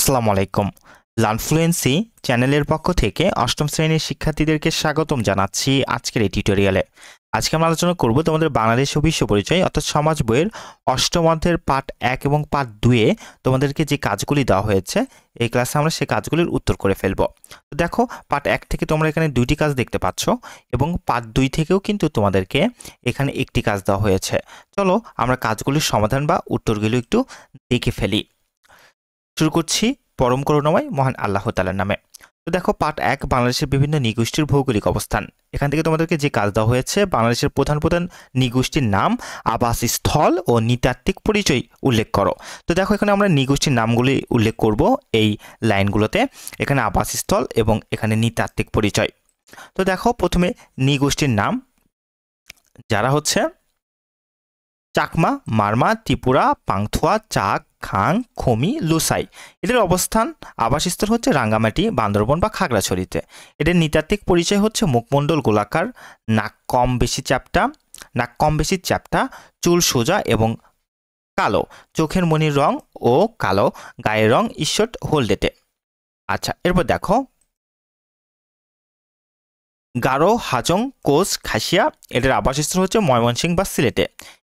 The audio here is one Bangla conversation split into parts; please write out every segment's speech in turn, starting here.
আসসালামু আলাইকুম। লার্নফ্লুয়েন্সি চ্যানেলের পক্ষ থেকে অষ্টম শ্রেণীর শিক্ষার্থীদেরকে স্বাগতম জানাচ্ছি আজকের এই টিউটোরিয়ালে। আজকে আমরা আলোচনা করব তোমাদের বাংলাদেশ ও বিশ্ব পরিচয় অর্থাৎ সমাজ বইয়ের অষ্টম অধ্যায়ের পার্ট 1 এবং পার্ট 2 এ তোমাদেরকে যে কাজগুলি দেওয়া হয়েছে এই ক্লাসে আমরা সেই কাজগুলির উত্তর করে ফেলব। তো দেখো, পার্ট 1 থেকে তোমরা এখানে দুইটি কাজ দেখতে পাচ্ছ এবং পার্ট 2 থেকেও কিন্তু তোমাদেরকে এখানে একটি কাজ দেওয়া হয়েছে। চলো আমরা কাজগুলির সমাধান বা উত্তরগুলো একটু দেখে ফেলি। শুরু করছি পরম করুণাময় মহান আল্লাহ তাআলার নামে। তো দেখো, পার্ট 1 বাংলাদেশের বিভিন্ন নৃগোষ্ঠীর ভৌগোলিক অবস্থান। এখান থেকে তোমাদেরকে যে কাজ দেওয়া হয়েছে বাংলাদেশের প্রধান প্রধান নৃগোষ্ঠীর নাম, আবাসস্থল ও নৃতাত্ত্বিক পরিচয় উল্লেখ করো। তো দেখো, এখানে আমরা নৃগোষ্ঠীর নামগুলি উল্লেখ করব এই লাইনগুলোতে। এখানে আবাসস্থল এবং এখানে নৃতাত্ত্বিক পরিচয়। তো দেখো, প্রথমে নৃগোষ্ঠীর নাম যারা হচ্ছে চাকমা, মারমা, ত্রিপুরা, পাংথুয়া, চাক, খাং, খমি, লুসাই। এদের অবস্থান আবাসস্থল হচ্ছে রাঙ্গামাটি, বান্দরবন বা খাগড়াছড়িতে। এদের নৃতাত্ত্বিক পরিচয় হচ্ছে মুখমণ্ডল গোলাকার, নাক কম বেশি চ্যাপ্টা, চুল সোজা এবং কালো, চোখের মনির রং ও কালো, গায়ের রং ঈশ্বর হলদেটে। আচ্ছা, এরপর দেখো গারো, হাজং, কোচ, খাসিয়া। এদের আবাসস্থল হচ্ছে ময়মনসিংহ বা সিলেটে।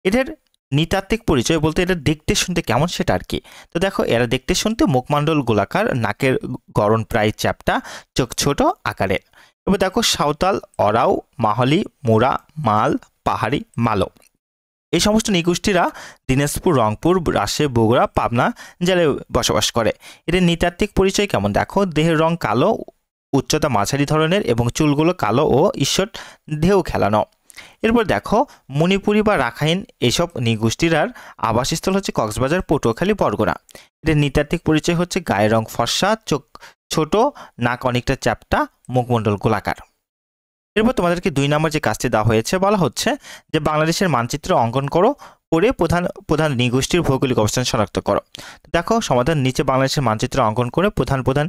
এদের নৃতাত্ত্বিক পরিচয় বলতে এদের দেখতে শুনতে কেমন সেটা আর কি। তো দেখো, এরা দেখতে শুনতে মুখমণ্ডল গোলাকার, নাকের গড়ন প্রায় চ্যাপ্টা, চোখ ছোট আকারের। এবার দেখো সাঁওতাল, অরাও, মাহলি, মুরা, মাল, পাহাড়ি, মালো। এই সমস্ত নৃগোষ্ঠীরা দিনাজপুর, রংপুর, রাজশাহী, বগুড়া, পাবনা জেলায় বসবাস করে। এদের নৃতাত্ত্বিক পরিচয় কেমন দেখো, দেহের রং কালো, উচ্চতা মাঝারি ধরনের এবং চুলগুলো কালো ও ঈশ্বর ঢেউ খেলানো। এরপর দেখো মণিপুরি বা রাখাইন এসব নৃগোষ্ঠীর আবাসস্থল হচ্ছে কক্সবাজার, পটুয়াখালী, বরগুনা। এদের নৃতাত্ত্বিক পরিচয় হচ্ছে গায়ের রং ফর্সা, চোখ ছোট, নাক অনেকটা চ্যাপ্টা, মুখমণ্ডল গোলাকার। এরপর তোমাদেরকে 2 নম্বর যে কাজটি দেওয়া হয়েছে, বলা হচ্ছে যে বাংলাদেশের মানচিত্র অঙ্কন করো, করে প্রধান প্রধান নৃগোষ্ঠীর ভৌগোলিক অবস্থান শনাক্ত করো। দেখো সমাধান নিচে বাংলাদেশের মানচিত্র অঙ্কন করে প্রধান প্রধান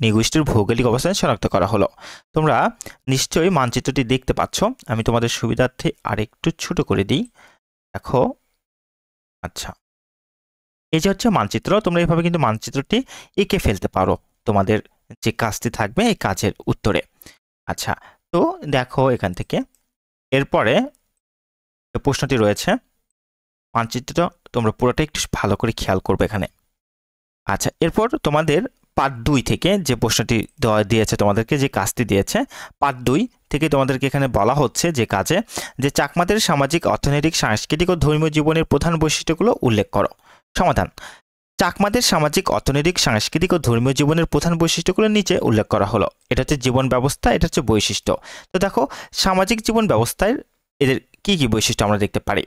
নৃগোষ্ঠীর ভৌগোলিক অবস্থান শনাক্ত করা হলো। তোমরা নিশ্চয়ই মানচিত্রটি দেখতে পাচ্ছ। আমি তোমাদের সুবিধার্থে আরেকটু ছোট করে দিই। দেখো, আচ্ছা, এই যে হচ্ছে মানচিত্র। তোমরা এইভাবে কিন্তু মানচিত্রটি এঁকে ফেলতে পারো তোমাদের যে কাজটি থাকবে এই কাজের উত্তরে। আচ্ছা, তো দেখো এখান থেকে এরপরে প্রশ্নটি রয়েছে, মানচিত্রটা তোমরা পুরোটা একটু ভালো করে খেয়াল করবে এখানে। আচ্ছা, এরপর তোমাদের পার্ট 2 থেকে যে প্রশ্নটি দিয়েছে তোমাদেরকে, যে কাজটি দিয়েছে পার্ট 2 থেকে তোমাদেরকে এখানে বলা হচ্ছে যে কাজে যে চাকমাদের সামাজিক, অর্থনৈতিক, সাংস্কৃতিক ও ধর্মীয় জীবনের প্রধান বৈশিষ্ট্যগুলো উল্লেখ করো। সমাধান, চাকমাদের সামাজিক, অর্থনৈতিক, সাংস্কৃতিক ও ধর্মীয় জীবনের প্রধান বৈশিষ্ট্যগুলো নিচে উল্লেখ করা হলো। এটা হচ্ছে জীবন ব্যবস্থা, এটা হচ্ছে বৈশিষ্ট্য। তো দেখো, সামাজিক জীবন ব্যবস্থায় এদের কি কি বৈশিষ্ট্য আমরা দেখতে পারি।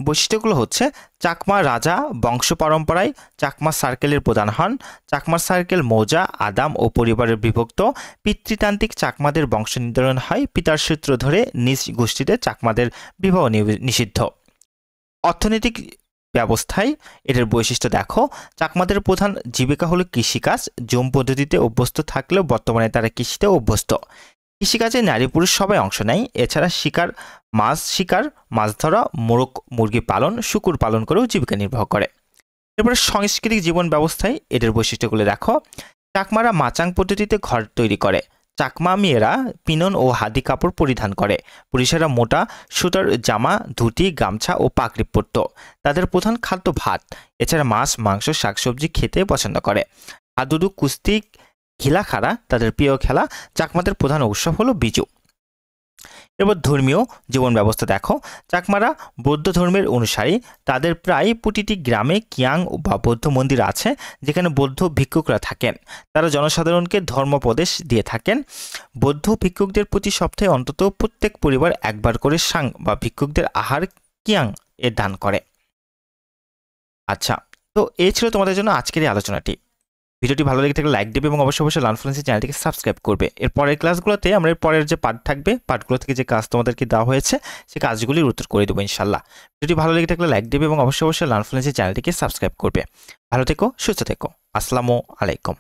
বৈশিষ্ট্যগুলো হচ্ছে চাকমা রাজা বংশ পরম্পরায় চাকমা সার্কেলের প্রধান হন। চাকমা সার্কেল মৌজা, আদাম ও পরিবারের বিভক্ত। পিতৃতান্ত্রিক চাকমাদের বংশ নির্ধারণ হয়। পিতার সূত্র ধরে নিজ গোষ্ঠীতে চাকমাদের বিবাহ নিষিদ্ধ। অর্থনৈতিক ব্যবস্থায় এদের বৈশিষ্ট্য দেখো, চাকমাদের প্রধান জীবিকা হলো কৃষিকাজ। জুম পদ্ধতিতে অভ্যস্ত থাকলেও বর্তমানে তারা কৃষিতে অভ্যস্ত। কৃষিকাজে নারী পুরুষ সবাই অংশ নেয়। এছাড়া শিকার, মাছ ধরা, মোরগ মুরগি পালন, শূকর পালন করেও জীবিকা নির্বাহ করে। এরপরে সাংস্কৃতিক জীবন ব্যবস্থায় এদের বৈশিষ্ট্যগুলো দেখো, চাকমারা মাচাং পদ্ধতিতে ঘর তৈরি করে। চাকমা মেয়েরা পিনন ও হাদি কাপড় পরিধান করে। পুরুষেরা মোটা সুতার জামা, ধুতি, গামছা ও পাগড়ি পরত। তাদের প্রধান খাদ্য ভাত। এছাড়া মাছ, মাংস, শাকসবজি খেতে পছন্দ করে। হাদুডু, কুস্তি, ঘিলাখাড়া তাদের প্রিয় খেলা। চাকমাদের প্রধান উৎসব হলো বিজু। এবার ধর্মীয় জীবন ব্যবস্থা দেখো, চাকমারা বৌদ্ধ ধর্মের অনুসারী। তাদের প্রায় প্রতিটি গ্রামে কিয়াং বা বৌদ্ধ মন্দির আছে যেখানে বৌদ্ধ ভিক্ষুকরা থাকেন। তারা জনসাধারণকে ধর্মোপদেশ দিয়ে থাকেন। বৌদ্ধ ভিক্ষুকদের প্রতি সপ্তাহে অন্তত প্রত্যেক পরিবার একবার করে সাং বা ভিক্ষুকদের আহার কিয়াং এর দান করে। আচ্ছা, তো এই ছিল তোমাদের জন্য আজকের এই আলোচনাটি। ভিডিওটি ভালো লেগে থাকলে লাইক দেবে এবং অবশ্যই লার্নফ্লুয়েন্সি চ্যানেলটিকে সাবস্ক্রাইব করবে। এর পরের ক্লাসগুলোতে আমরা এর পরের যে পার্ট থাকবে, পার্টগুলো থেকে যে কাজ তোমাদেরকে দেওয়া হয়েছে সেই কাজগুলির উত্তর করে দেবো ইনশাল্লাহ। ভিডিওটি ভালো লেগে থাকলে লাইক দেবে এবং অবশ্যই লার্নফ্লুয়েন্সি চ্যানেলটিকে সাবস্ক্রাইব করবে। ভালো থেকো, সুস্থ থেকো। আসসালামু আলাইকুম।